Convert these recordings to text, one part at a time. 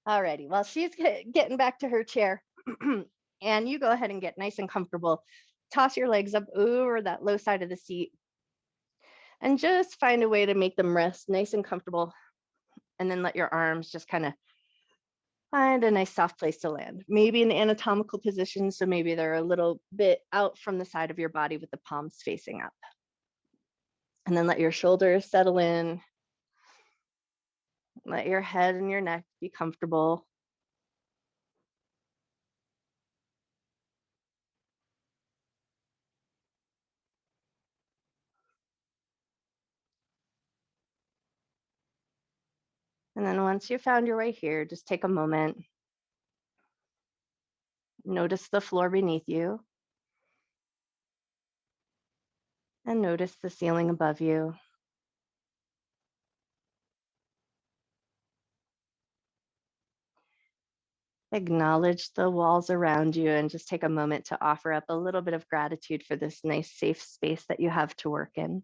Alrighty, well, she's getting back to her chair. And you go ahead and get nice and comfortable. Toss your legs up over that low side of the seat and just find a way to make them rest nice and comfortable. And then let your arms just kind of find a nice soft place to land. Maybe an anatomical position, so maybe they're a little bit out from the side of your body with the palms facing up. And then let your shoulders settle in. Let your head and your neck be comfortable. And then once you found your way here, just take a moment. Notice the floor beneath you. And notice the ceiling above you. Acknowledge the walls around you and just take a moment to offer up a little bit of gratitude for this nice, safe space that you have to work in.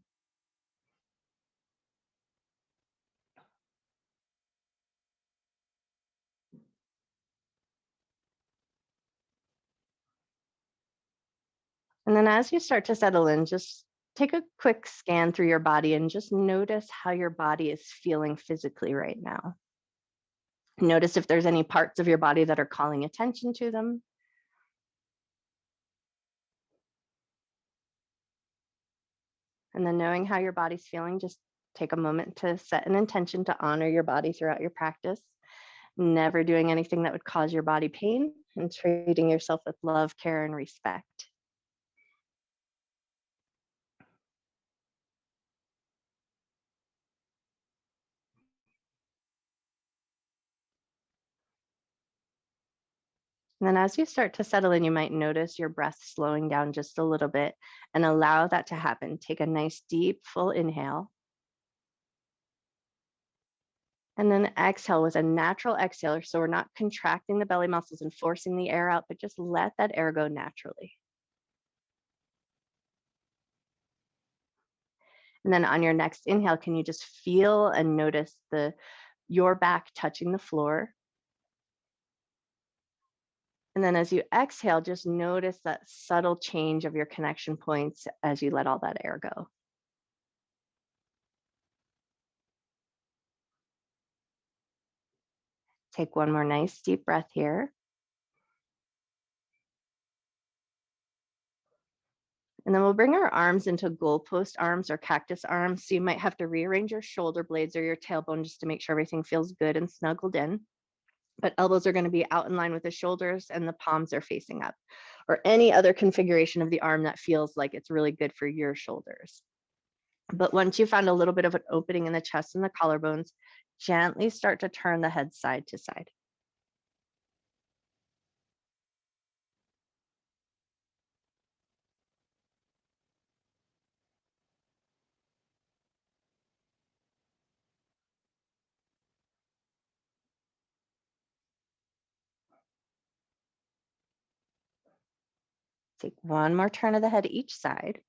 And then as you start to settle in, just take a quick scan through your body and just notice how your body is feeling physically right now. Notice if there's any parts of your body that are calling attention to them. And then knowing how your body's feeling, just take a moment to set an intention to honor your body throughout your practice. Never doing anything that would cause your body pain and treating yourself with love, care, and respect. And then as you start to settle in, you might notice your breath slowing down just a little bit and allow that to happen. Take a nice, deep, full inhale. And then exhale with a natural exhale. So we're not contracting the belly muscles and forcing the air out, but just let that air go naturally. And then on your next inhale, can you just feel and notice your back touching the floor? And then as you exhale, just notice that subtle change of your connection points as you let all that air go. Take one more nice deep breath here. And then we'll bring our arms into goalpost arms or cactus arms. So you might have to rearrange your shoulder blades or your tailbone just to make sure everything feels good and snuggled in. But elbows are going to be out in line with the shoulders and the palms are facing up, or any other configuration of the arm that feels like it's really good for your shoulders. But once you found a little bit of an opening in the chest and the collarbones, gently start to turn the head side to side. Take one more turn of the head each side.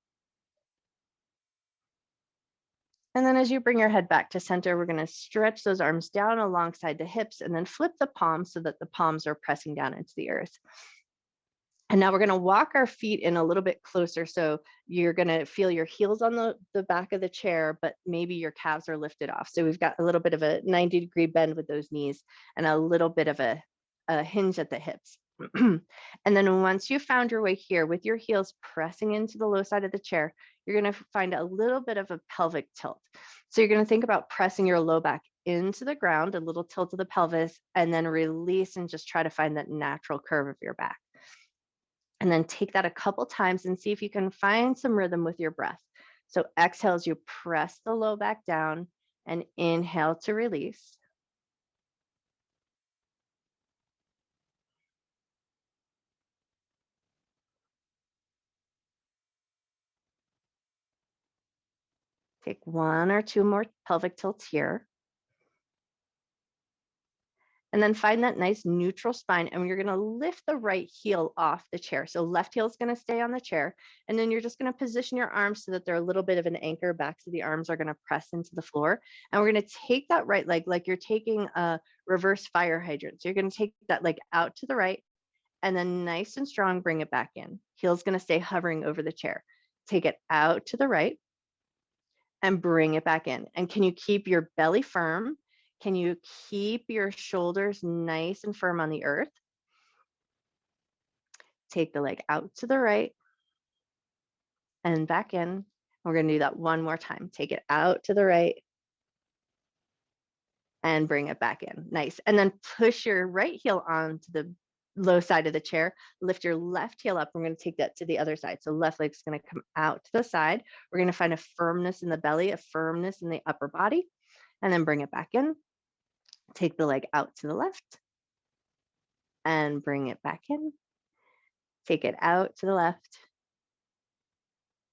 And then as you bring your head back to center, we're going to stretch those arms down alongside the hips and then flip the palms so that the palms are pressing down into the earth. And now we're going to walk our feet in a little bit closer. So you're going to feel your heels on the back of the chair, but maybe your calves are lifted off. So we've got a little bit of a 90-degree bend with those knees and a little bit of a hinge at the hips. And then once you found your way here with your heels pressing into the low side of the chair, you're going to find a little bit of a pelvic tilt. So you're going to think about pressing your low back into the ground, a little tilt of the pelvis, and then release and just try to find that natural curve of your back. And then take that a couple times and see if you can find some rhythm with your breath. So exhale as you press the low back down and inhale to release. Take one or two more pelvic tilts here. And then find that nice neutral spine, and you're going to lift the right heel off the chair. So left heel is going to stay on the chair, and then you're just going to position your arms so that they're a little bit of an anchor back, so the arms are going to press into the floor. And we're going to take that right leg like you're taking a reverse fire hydrant. So you're going to take that leg out to the right, and then nice and strong, bring it back in. Heel's going to stay hovering over the chair. Take it out to the right and bring it back in. And can you keep your belly firm? Can you keep your shoulders nice and firm on the earth? Take the leg out to the right and back in. We're going to do that one more time. Take it out to the right and bring it back in. Nice. And then push your right heel onto the low side of the chair. Lift your left heel up. We're going to take that to the other side. So left leg's going to come out to the side. We're going to find a firmness in the belly, a firmness in the upper body, and then bring it back in. Take the leg out to the left and bring it back in. Take it out to the left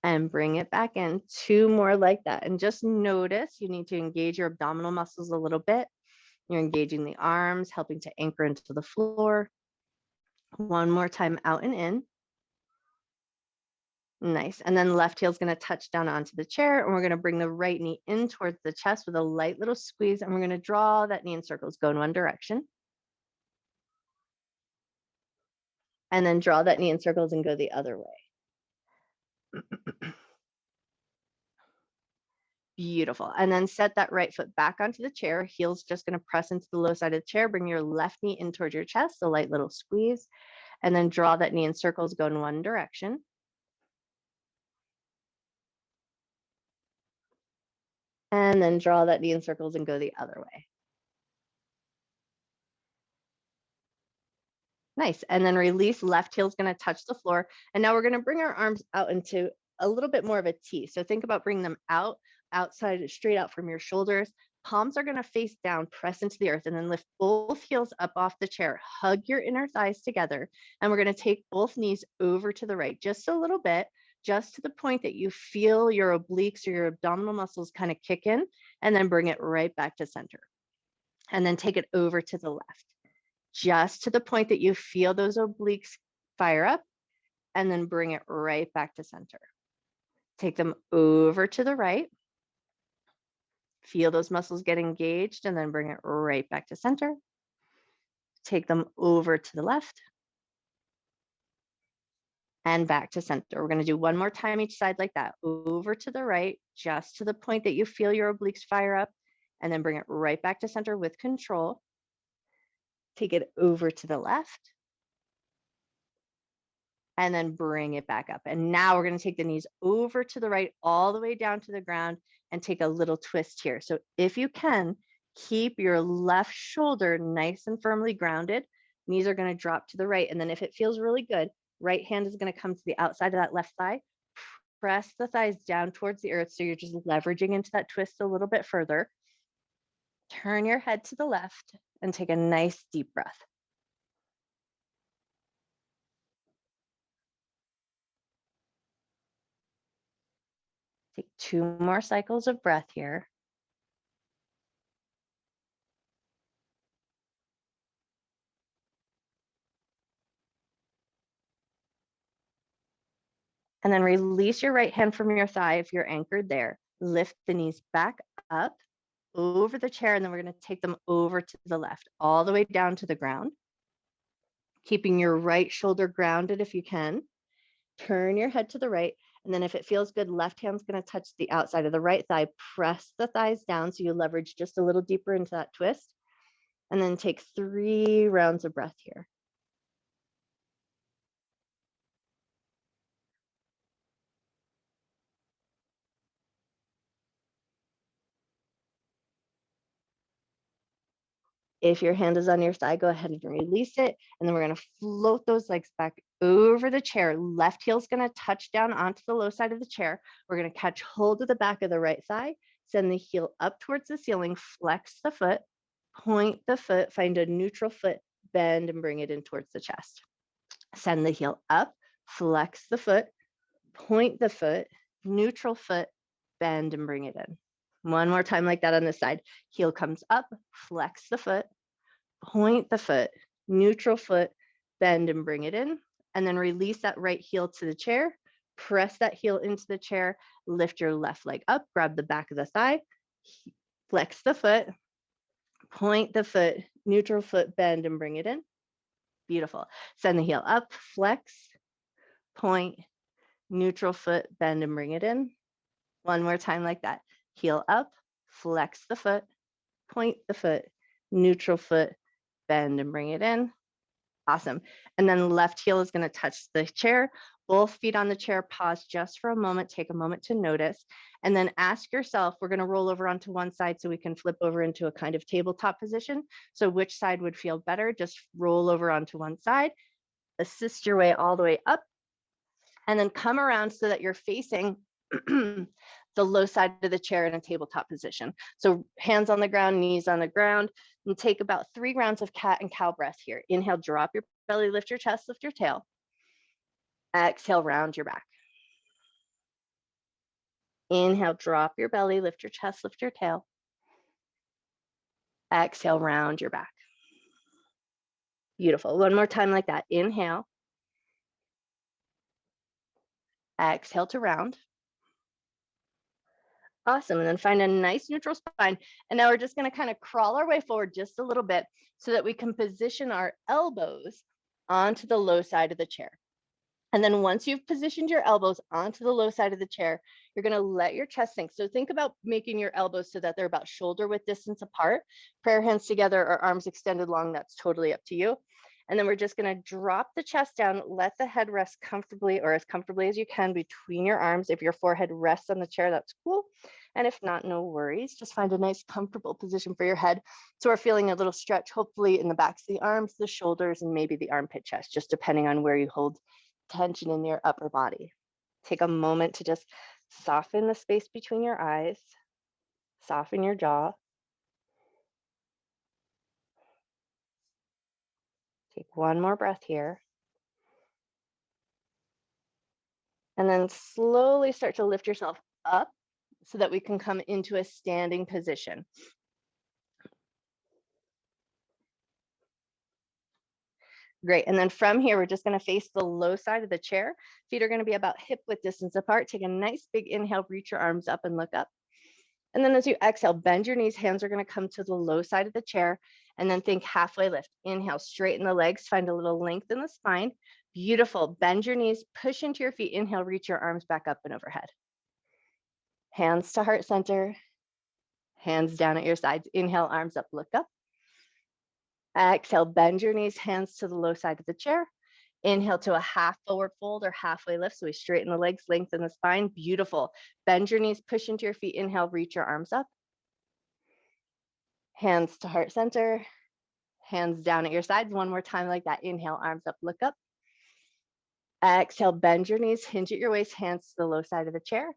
and bring it back in. 2 more like that. And just notice you need to engage your abdominal muscles a little bit. You're engaging the arms, helping to anchor into the floor. 1 more time, out and in. Nice. And then left heel is going to touch down onto the chair, and we're going to bring the right knee in towards the chest with a light little squeeze, and we're going to draw that knee in circles, go in one direction. And then draw that knee in circles and go the other way. Beautiful. And then set that right foot back onto the chair. Heel's just going to press into the low side of the chair. Bring your left knee in towards your chest, a light little squeeze, and then draw that knee in circles, go in one direction. And then draw that knee in circles and go the other way. Nice. And then release, left heel is going to touch the floor. And now we're going to bring our arms out into a little bit more of a T. So think about bringing them outside, straight out from your shoulders. Palms are going to face down, press into the earth, and then lift both heels up off the chair. Hug your inner thighs together. And we're going to take both knees over to the right, just a little bit, just to the point that you feel your obliques or your abdominal muscles kind of kick in, and then bring it right back to center. And then take it over to the left, just to the point that you feel those obliques fire up, and then bring it right back to center. Take them over to the right. Feel those muscles get engaged, and then bring it right back to center. Take them over to the left and back to center. We're going to do 1 more time each side like that. Over to the right, just to the point that you feel your obliques fire up, and then bring it right back to center with control. Take it over to the left, and then bring it back up. And now we're going to take the knees over to the right, all the way down to the ground, and take a little twist here. So if you can, keep your left shoulder nice and firmly grounded. Knees are going to drop to the right. And then if it feels really good, right hand is going to come to the outside of that left thigh. Press the thighs down towards the earth, so you're just leveraging into that twist a little bit further. Turn your head to the left and take a nice deep breath. Take 2 more cycles of breath here. And then release your right hand from your thigh if you're anchored there. Lift the knees back up over the chair, and then we're going to take them over to the left, all the way down to the ground. Keeping your right shoulder grounded if you can. Turn your head to the right, and then if it feels good, left hand's going to touch the outside of the right thigh. Press the thighs down so you leverage just a little deeper into that twist, and then take 3 rounds of breath here. If your hand is on your thigh, go ahead and release it. And then we're going to float those legs back over the chair. Left heel is going to touch down onto the low side of the chair. We're going to catch hold of the back of the right thigh, send the heel up towards the ceiling, flex the foot, point the foot, find a neutral foot, bend, and bring it in towards the chest. Send the heel up, flex the foot, point the foot, neutral foot, bend, and bring it in. 1 more time like that on this side. Heel comes up, flex the foot, point the foot, neutral foot, bend and bring it in, and then release that right heel to the chair, press that heel into the chair, lift your left leg up, grab the back of the thigh, flex the foot, point the foot, neutral foot, bend and bring it in. Beautiful. Send the heel up, flex, point, neutral foot, bend and bring it in. One more time like that. Heel up, flex the foot, point the foot, neutral foot, bend and bring it in. Awesome. And then left heel is going to touch the chair, both feet on the chair, pause just for a moment, take a moment to notice, and then ask yourself, we're going to roll over onto one side so we can flip over into a kind of tabletop position. So which side would feel better? Just roll over onto one side, assist your way all the way up, and then come around so that you're facing the low side of the chair in a tabletop position. So hands on the ground, knees on the ground, and take about 3 rounds of cat and cow breath here. Inhale, drop your belly, lift your chest, lift your tail. Exhale, round your back. Inhale, drop your belly, lift your chest, lift your tail. Exhale, round your back. Beautiful. One more time like that. Inhale. Exhale to round. Awesome. And then find a nice neutral spine. And now we're just going to kind of crawl our way forward just a little bit so that we can position our elbows onto the low side of the chair. And then once you've positioned your elbows onto the low side of the chair, you're going to let your chest sink. So think about making your elbows so that they're about shoulder width distance apart. Prayer hands together or arms extended long, that's totally up to you. And then we're just going to drop the chest down, let the head rest comfortably or as comfortably as you can between your arms. If your forehead rests on the chair, that's cool. And if not, no worries. Just find a nice comfortable position for your head. So we're feeling a little stretch, hopefully in the backs of the arms, the shoulders, and maybe the armpit chest, just depending on where you hold tension in your upper body. Take a moment to just soften the space between your eyes, soften your jaw. Take one more breath here. And then slowly start to lift yourself up so that we can come into a standing position. Great. And then from here, we're just going to face the low side of the chair. Feet are going to be about hip width distance apart. Take a nice big inhale, reach your arms up and look up. And then as you exhale, bend your knees. Hands are going to come to the low side of the chair. And then think halfway lift. Inhale, straighten the legs, find a little length in the spine. Beautiful. Bend your knees, push into your feet. Inhale, reach your arms back up and overhead. Hands to heart center. Hands down at your sides. Inhale, arms up, look up. Exhale, bend your knees, hands to the low side of the chair. Inhale to a half forward fold or halfway lift. So we straighten the legs, lengthen the spine. Beautiful. Bend your knees, push into your feet. Inhale, reach your arms up. Hands to heart center. Hands down at your sides. One more time like that. Inhale, arms up, look up. Exhale, bend your knees, hinge at your waist, hands to the low side of the chair.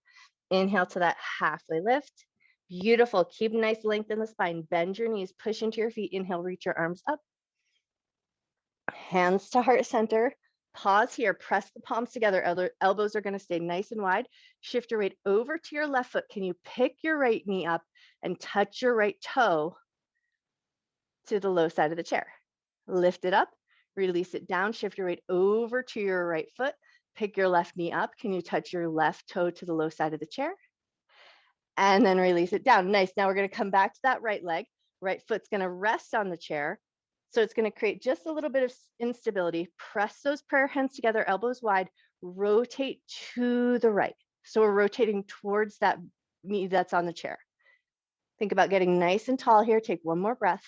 Inhale to that halfway lift. Beautiful. Keep nice length in the spine. Bend your knees, push into your feet. Inhale, reach your arms up. Hands to heart center. Pause here. Press the palms together. Elbows are going to stay nice and wide. Shift your weight over to your left foot. Can you pick your right knee up and touch your right toe to the low side of the chair? Lift it up. Release it down. Shift your weight over to your right foot. Pick your left knee up. Can you touch your left toe to the low side of the chair? And then release it down. Nice. Now we're going to come back to that right leg. Right foot's going to rest on the chair. So it's going to create just a little bit of instability. Press those prayer hands together, elbows wide. Rotate to the right. So we're rotating towards that knee that's on the chair. Think about getting nice and tall here. Take one more breath.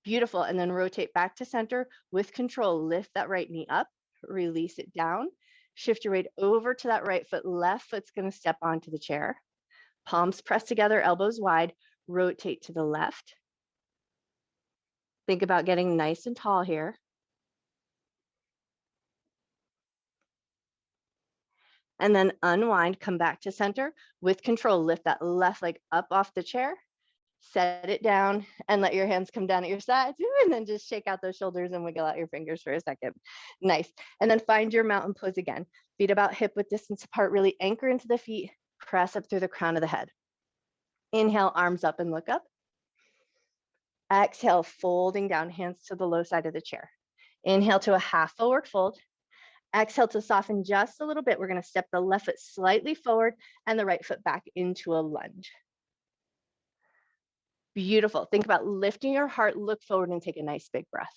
Beautiful. And then rotate back to center with control. Lift that right knee up. Release it down. Shift your weight over to that right foot. Left foot's going to step onto the chair. Palms pressed together, elbows wide. Rotate to the left. Think about getting nice and tall here. And then unwind, come back to center with control. Lift that left leg up off the chair. Set it down and let your hands come down at your sides. And then just shake out those shoulders and wiggle out your fingers for a second. Nice. And then find your mountain pose again. Feet about hip width distance apart. Really anchor into the feet. Press up through the crown of the head. Inhale, arms up and look up. Exhale, folding down, hands to the low side of the chair. Inhale to a half forward fold. Exhale to soften just a little bit. We're going to step the left foot slightly forward and the right foot back into a lunge. Beautiful. Think about lifting your heart, look forward, and take a nice big breath.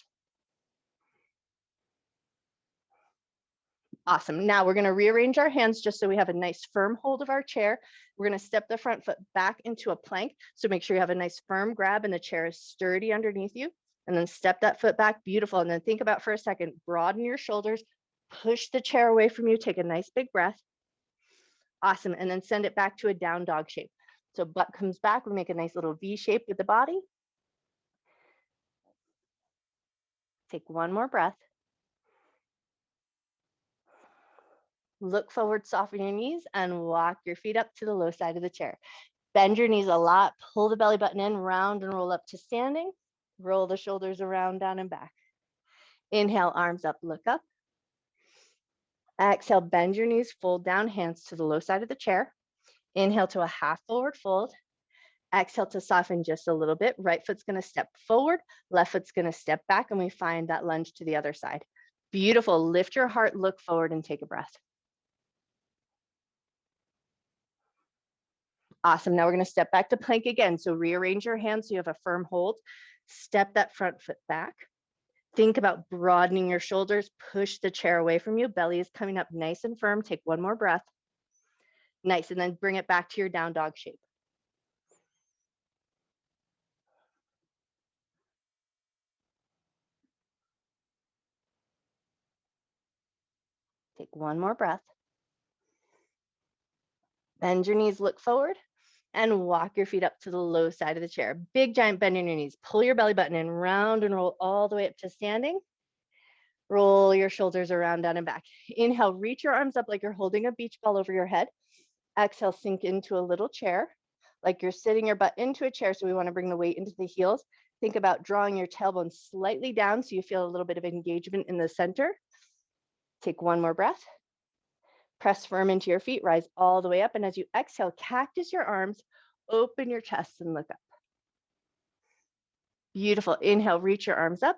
Awesome. Now we're going to rearrange our hands just so we have a nice firm hold of our chair. We're going to step the front foot back into a plank. So make sure you have a nice firm grab and the chair is sturdy underneath you. And then step that foot back. Beautiful. And then think about for a second, broaden your shoulders, push the chair away from you, take a nice big breath. Awesome. And then send it back to a down dog shape. So butt comes back. We make a nice little V shape with the body. Take one more breath. Look forward, soften your knees, and walk your feet up to the low side of the chair. Bend your knees a lot, pull the belly button in, round and roll up to standing. Roll the shoulders around, down and back. Inhale, arms up, look up. Exhale, bend your knees, fold down, hands to the low side of the chair. Inhale to a half forward fold. Exhale to soften just a little bit. Right foot's going to step forward, left foot's going to step back, and we find that lunge to the other side. Beautiful. Lift your heart, look forward, and take a breath. Awesome. Now we're going to step back to plank again. So rearrange your hands so you have a firm hold. Step that front foot back. Think about broadening your shoulders. Push the chair away from you. Belly is coming up nice and firm. Take one more breath. Nice. And then bring it back to your down dog shape. Take one more breath. Bend your knees, look forward, and walk your feet up to the low side of the chair. Big giant bend in your knees. Pull your belly button in, round and roll all the way up to standing. Roll your shoulders around, down and back. Inhale, reach your arms up like you're holding a beach ball over your head. Exhale, sink into a little chair, like you're sitting your butt into a chair. So we want to bring the weight into the heels. Think about drawing your tailbone slightly down so you feel a little bit of engagement in the center. Take one more breath. Press firm into your feet, rise all the way up. And as you exhale, cactus your arms, open your chest and look up. Beautiful. Inhale, reach your arms up.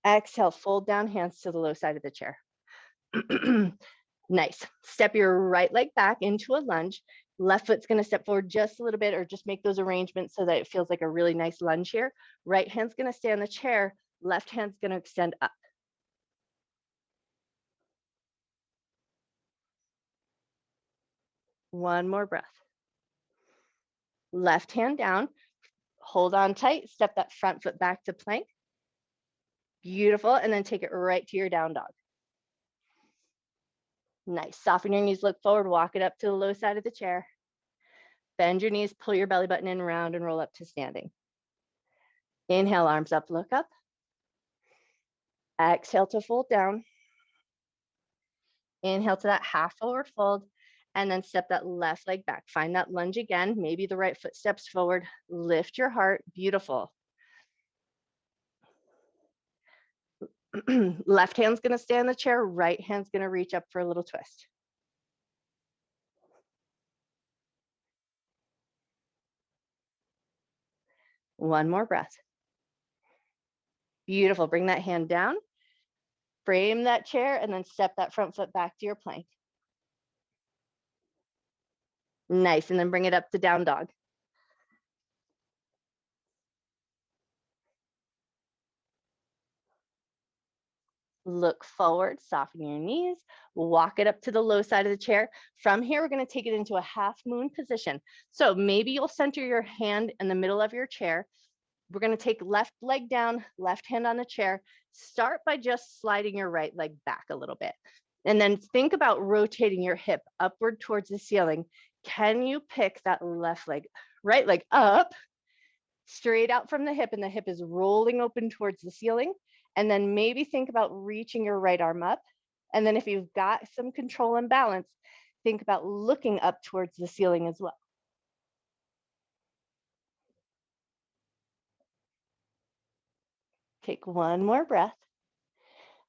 Exhale, fold down, hands to the low side of the chair. Nice. Step your right leg back into a lunge. Left foot's going to step forward just a little bit, or just make those arrangements so that it feels like a really nice lunge here. Right hand's going to stay on the chair. Left hand's going to extend up. One more breath. Left hand down. Hold on tight. Step that front foot back to plank. Beautiful. And then take it right to your down dog. Nice. Soften your knees, look forward, walk it up to the low side of the chair. Bend your knees, pull your belly button in, round and roll up to standing. Inhale, arms up, look up. Exhale to fold down. Inhale to that half forward fold, and then step that left leg back. Find that lunge again. Maybe the right foot steps forward. Lift your heart. Beautiful. Left hand's going to stay on the chair. Right hand's going to reach up for a little twist. One more breath. Beautiful. Bring that hand down. Frame that chair and then step that front foot back to your plank. Nice. And then bring it up to down dog. Look forward, soften your knees, walk it up to the low side of the chair. From here, we're going to take it into a half moon position. So maybe you'll center your hand in the middle of your chair. We're going to take left leg down, left hand on the chair. Start by just sliding your right leg back a little bit. And then think about rotating your hip upward towards the ceiling. Can you pick that left leg, right leg up, straight out from the hip, and the hip is rolling open towards the ceiling? And then maybe think about reaching your right arm up. And then if you've got some control and balance, think about looking up towards the ceiling as well. Take one more breath.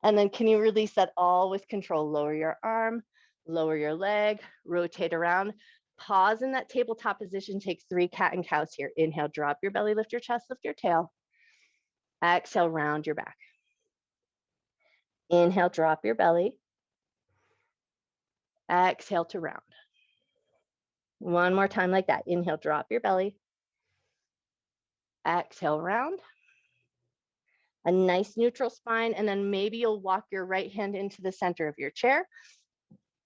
And then can you release that all with control? Lower your arm, lower your leg, rotate around. Pause in that tabletop position. Take 3 cat and cows here. Inhale, drop your belly, lift your chest, lift your tail. Exhale, round your back. Inhale, drop your belly. Exhale to round. One more time like that. Inhale, drop your belly. Exhale, round. A nice neutral spine, and then maybe you'll walk your right hand into the center of your chair.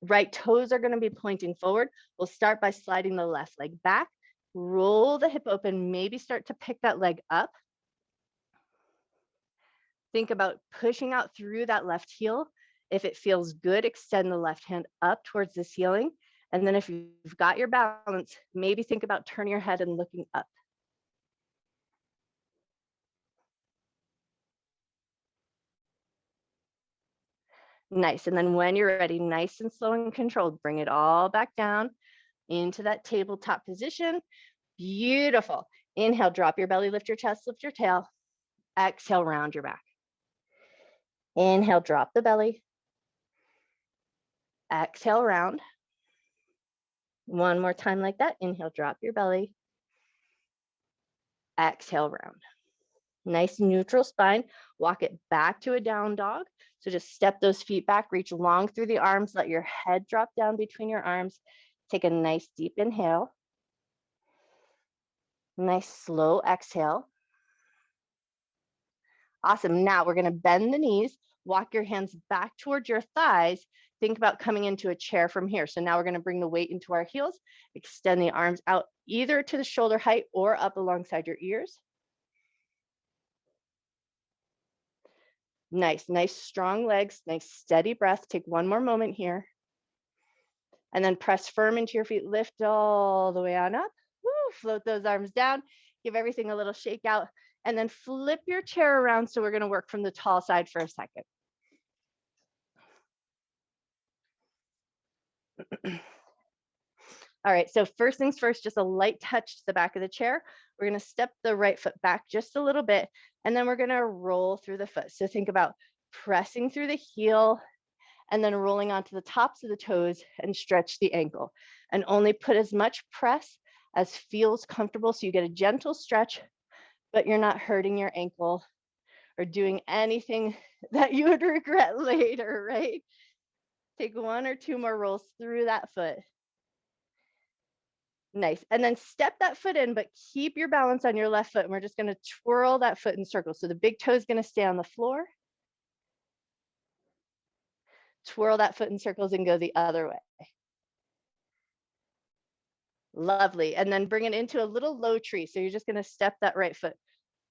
Right toes are going to be pointing forward. We'll start by sliding the left leg back. Roll the hip open, maybe start to pick that leg up. Think about pushing out through that left heel. If it feels good, extend the left hand up towards the ceiling. And then if you've got your balance, maybe think about turning your head and looking up. Nice. And then when you're ready, nice and slow and controlled, bring it all back down into that tabletop position. Beautiful. Inhale, drop your belly, lift your chest, lift your tail. Exhale, round your back. Inhale, drop the belly. Exhale, round. One more time like that. Inhale, drop your belly. Exhale, round. Nice neutral spine. Walk it back to a down dog. So just step those feet back, reach long through the arms, let your head drop down between your arms. Take a nice deep inhale. Nice slow exhale. Awesome. Now we're going to bend the knees, walk your hands back towards your thighs. Think about coming into a chair from here. So now we're going to bring the weight into our heels, extend the arms out either to the shoulder height or up alongside your ears. Nice, nice strong legs, nice steady breath. Take one more moment here. And then press firm into your feet, lift all the way on up. Woo, float those arms down, give everything a little shake out, and then flip your chair around. So we're going to work from the tall side for a second. All right, so first things first, just a light touch to the back of the chair. We're going to step the right foot back just a little bit, and then we're going to roll through the foot. So think about pressing through the heel and then rolling onto the tops of the toes and stretch the ankle. And only put as much press as feels comfortable so you get a gentle stretch, but you're not hurting your ankle or doing anything that you would regret later, right? Take 1 or 2 more rolls through that foot. Nice. And then step that foot in, but keep your balance on your left foot. And we're just going to twirl that foot in circles. So the big toe is going to stay on the floor. Twirl that foot in circles and go the other way. Lovely. And then bring it into a little low tree. So you're just going to step that right foot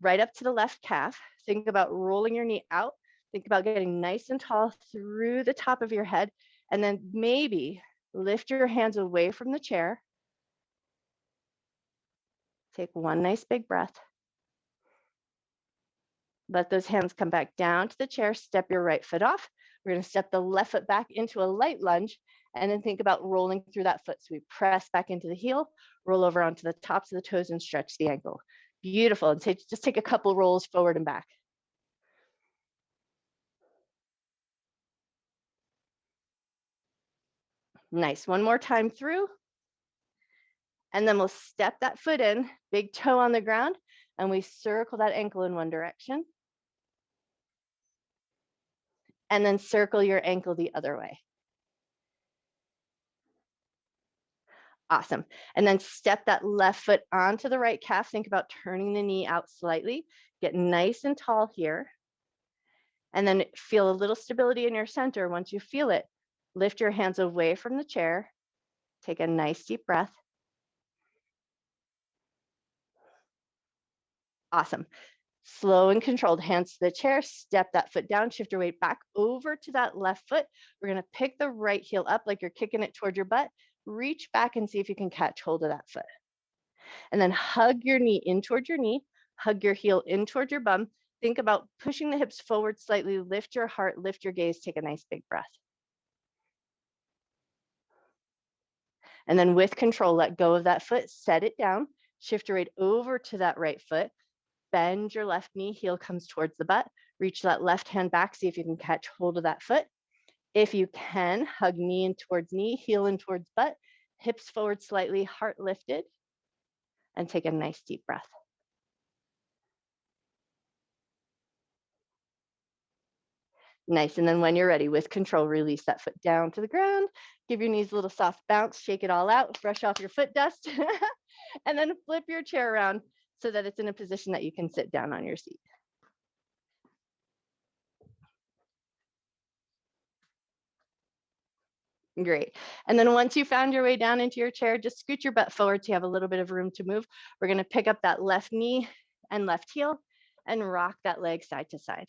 right up to the left calf. Think about rolling your knee out. Think about getting nice and tall through the top of your head. And then maybe lift your hands away from the chair. Take one nice big breath. Let those hands come back down to the chair. Step your right foot off. We're going to step the left foot back into a light lunge and then think about rolling through that foot. So we press back into the heel, roll over onto the tops of the toes and stretch the ankle. Beautiful. And just take a couple rolls forward and back. Nice. One more time through. And then we'll step that foot in, big toe on the ground, and we circle that ankle in one direction. And then circle your ankle the other way. Awesome. And then step that left foot onto the right calf. Think about turning the knee out slightly. Get nice and tall here. And then feel a little stability in your center. Once you feel it, lift your hands away from the chair. Take a nice deep breath. Awesome. Slow and controlled, hands to the chair, step that foot down, shift your weight back over to that left foot. We're going to pick the right heel up like you're kicking it toward your butt. Reach back and see if you can catch hold of that foot. And then hug your knee in toward your knee, hug your heel in toward your bum. Think about pushing the hips forward slightly, lift your heart, lift your gaze, take a nice big breath. And then with control, let go of that foot, set it down, shift your weight over to that right foot. Bend your left knee, heel comes towards the butt. Reach that left hand back, see if you can catch hold of that foot. If you can, hug knee in towards knee, heel in towards butt, hips forward slightly, heart lifted, and take a nice deep breath. Nice, and then when you're ready, with control, release that foot down to the ground, give your knees a little soft bounce, shake it all out, brush off your foot dust, and then flip your chair around so that it's in a position that you can sit down on your seat. Great. And then once you found your way down into your chair, just scoot your butt forward so you have a little bit of room to move. We're going to pick up that left knee and left heel and rock that leg side to side.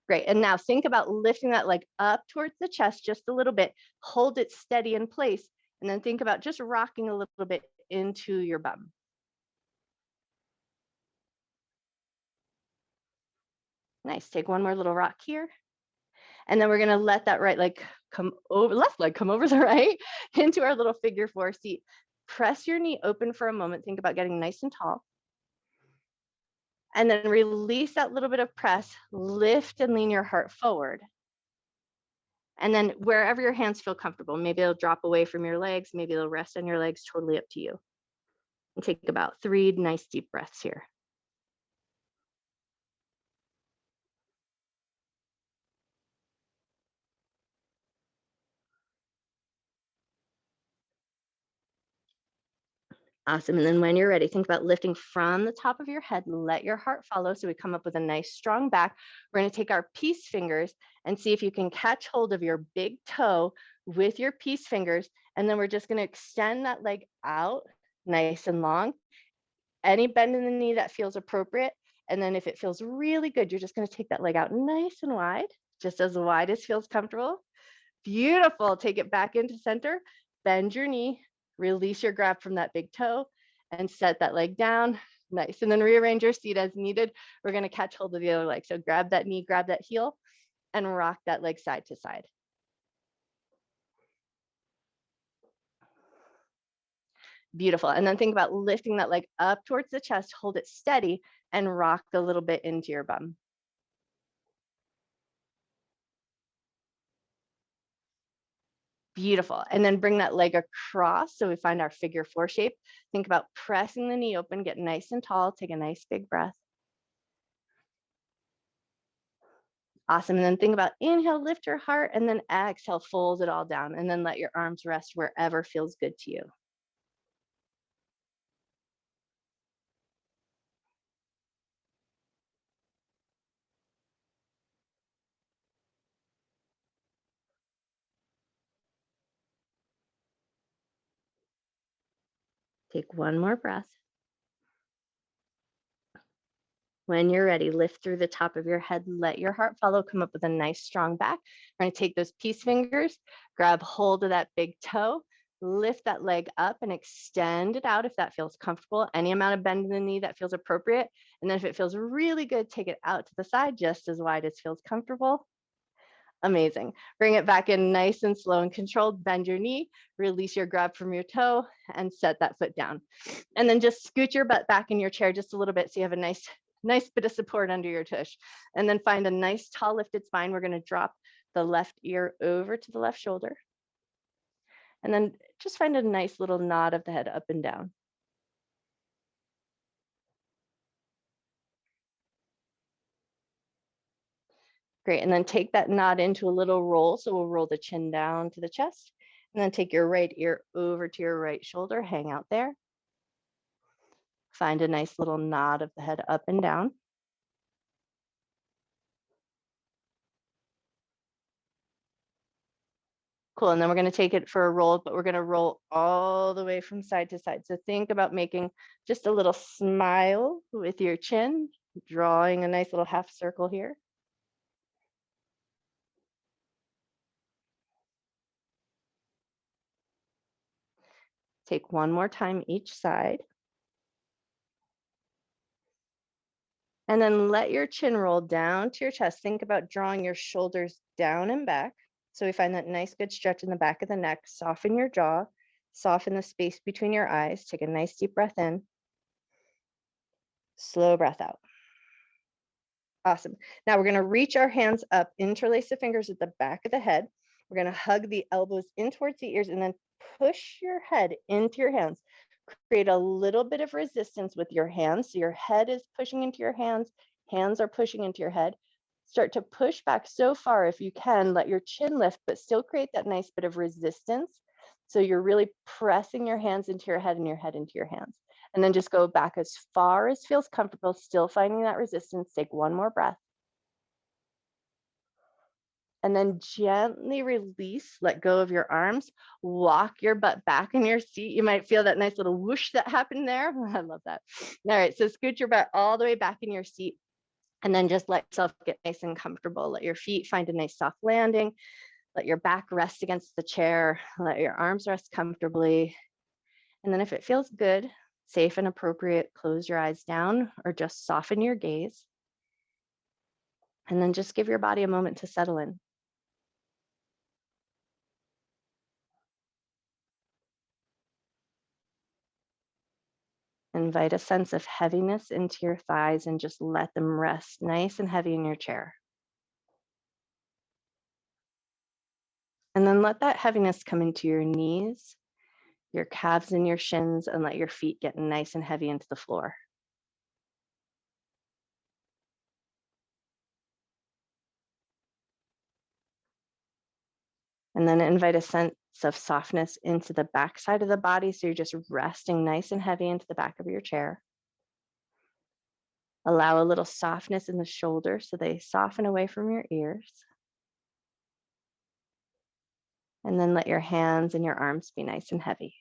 Great. And now think about lifting that leg up towards the chest just a little bit. Hold it steady in place. And then think about just rocking a little bit into your bum. Nice. Take one more little rock here. And then we're going to let that right leg come over, left leg come over the right into our little figure 4 seat. Press your knee open for a moment. Think about getting nice and tall. And then release that little bit of press. Lift and lean your heart forward. And then wherever your hands feel comfortable, maybe it'll drop away from your legs. Maybe it'll rest on your legs, totally up to you. And take about 3 nice deep breaths here. Awesome. And then when you're ready, think about lifting from the top of your head. Let your heart follow. So we come up with a nice strong back. We're going to take our peace fingers and see if you can catch hold of your big toe with your peace fingers. And then we're just going to extend that leg out nice and long. Any bend in the knee that feels appropriate. And then if it feels really good, you're just going to take that leg out nice and wide as feels comfortable. Beautiful. Take it back into center. Bend your knee. Release your grab from that big toe and set that leg down. Nice. And then rearrange your seat as needed. We're going to catch hold of the other leg. So grab that knee, grab that heel, and rock that leg side to side. Beautiful. And then think about lifting that leg up towards the chest, hold it steady, and rock a little bit into your bum. Beautiful. And then bring that leg across so we find our figure 4 shape. Think about pressing the knee open, get nice and tall, take a nice big breath. Awesome. And then think about inhale, lift your heart, and then exhale, fold it all down, and then let your arms rest wherever feels good to you. Take one more breath. When you're ready, lift through the top of your head, let your heart follow, come up with a nice strong back. We're going to take those peace fingers, grab hold of that big toe, lift that leg up and extend it out if that feels comfortable. Any amount of bend in the knee that feels appropriate. And then if it feels really good, take it out to the side just as wide as feels comfortable. Amazing. Bring it back in nice and slow and controlled. Bend your knee, release your grab from your toe, and set that foot down. And then just scoot your butt back in your chair just a little bit so you have a nice bit of support under your tush. And then find a nice tall lifted spine. We're going to drop the left ear over to the left shoulder. And then just find a nice little nod of the head up and down. Great. And then take that nod into a little roll. So we'll roll the chin down to the chest. And then take your right ear over to your right shoulder. Hang out there. Find a nice little nod of the head up and down. Cool. And then we're going to take it for a roll, but we're going to roll all the way from side to side. So think about making just a little smile with your chin, drawing a nice little half circle here. Take one more time each side. And then let your chin roll down to your chest. Think about drawing your shoulders down and back. So we find that nice good stretch in the back of the neck. Soften your jaw, soften the space between your eyes. Take a nice deep breath in. Slow breath out. Awesome. Now we're going to reach our hands up, interlace the fingers at the back of the head. We're going to hug the elbows in towards the ears and then push your head into your hands. Create a little bit of resistance with your hands. So your head is pushing into your hands are pushing into your head. Start to push back so far if you can, let your chin lift, but still create that nice bit of resistance. So you're really pressing your hands into your head and your head into your hands. And then just go back as far as feels comfortable, still finding that resistance. Take one more breath. And then gently release, let go of your arms, walk your butt back in your seat. You might feel that nice little whoosh that happened there. I love that. All right, so scoot your butt all the way back in your seat and then just let yourself get nice and comfortable. Let your feet find a nice soft landing. Let your back rest against the chair. Let your arms rest comfortably. And then if it feels good, safe and appropriate, close your eyes down or just soften your gaze. And then just give your body a moment to settle in. Invite a sense of heaviness into your thighs and just let them rest nice and heavy in your chair. And then let that heaviness come into your knees, your calves and your shins, and let your feet get nice and heavy into the floor. And then invite a sense of softness into the back side of the body. So you're just resting nice and heavy into the back of your chair. Allow a little softness in the shoulders so they soften away from your ears. And then let your hands and your arms be nice and heavy.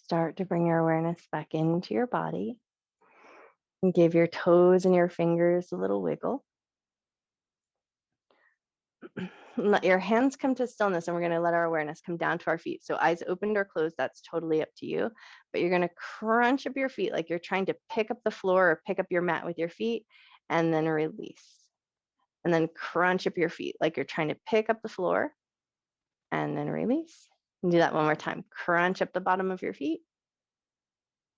Start to bring your awareness back into your body and give your toes and your fingers a little wiggle. Let your hands come to stillness, and we're going to let our awareness come down to our feet. So eyes opened or closed, that's totally up to you. But you're going to crunch up your feet like you're trying to pick up the floor or pick up your mat with your feet, and then release. And then crunch up your feet like you're trying to pick up the floor, and then release. And do that one more time. Crunch up the bottom of your feet,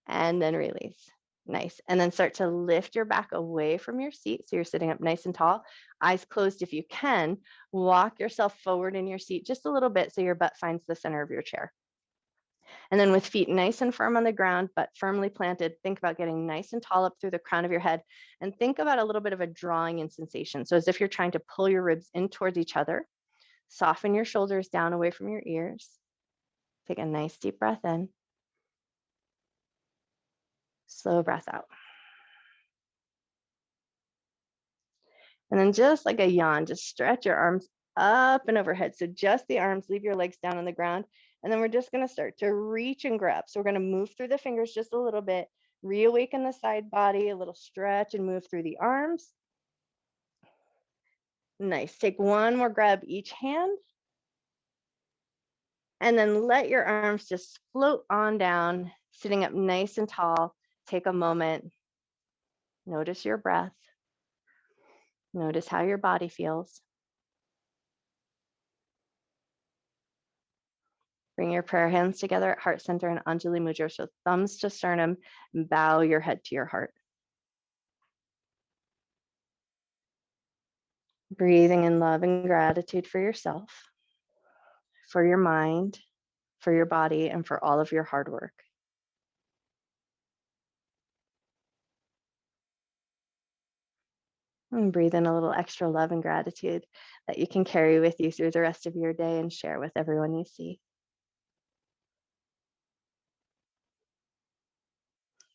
and then release. Nice. And then start to lift your back away from your seat. So you're sitting up nice and tall, eyes closed if you can. Walk yourself forward in your seat just a little bit so your butt finds the center of your chair. And then with feet nice and firm on the ground, but firmly planted, think about getting nice and tall up through the crown of your head, and think about a little bit of a drawing in sensation. So as if you're trying to pull your ribs in towards each other. Soften your shoulders down away from your ears. Take a nice deep breath in. Slow breath out. And then just like a yawn, just stretch your arms up and overhead. So just the arms, leave your legs down on the ground. And then we're just going to start to reach and grab. So we're going to move through the fingers just a little bit, reawaken the side body, a little stretch and move through the arms. Nice. Take one more grab each hand. And then let your arms just float on down, sitting up nice and tall. Take a moment. Notice your breath. Notice how your body feels. Bring your prayer hands together at heart center and Anjali Mudra. So thumbs to sternum, and bow your head to your heart. Breathing in love and gratitude for yourself, for your mind, for your body, and for all of your hard work. And breathe in a little extra love and gratitude that you can carry with you through the rest of your day and share with everyone you see.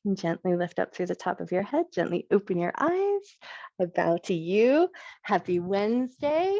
And gently lift up through the top of your head. Gently open your eyes. I bow to you. Happy Wednesday.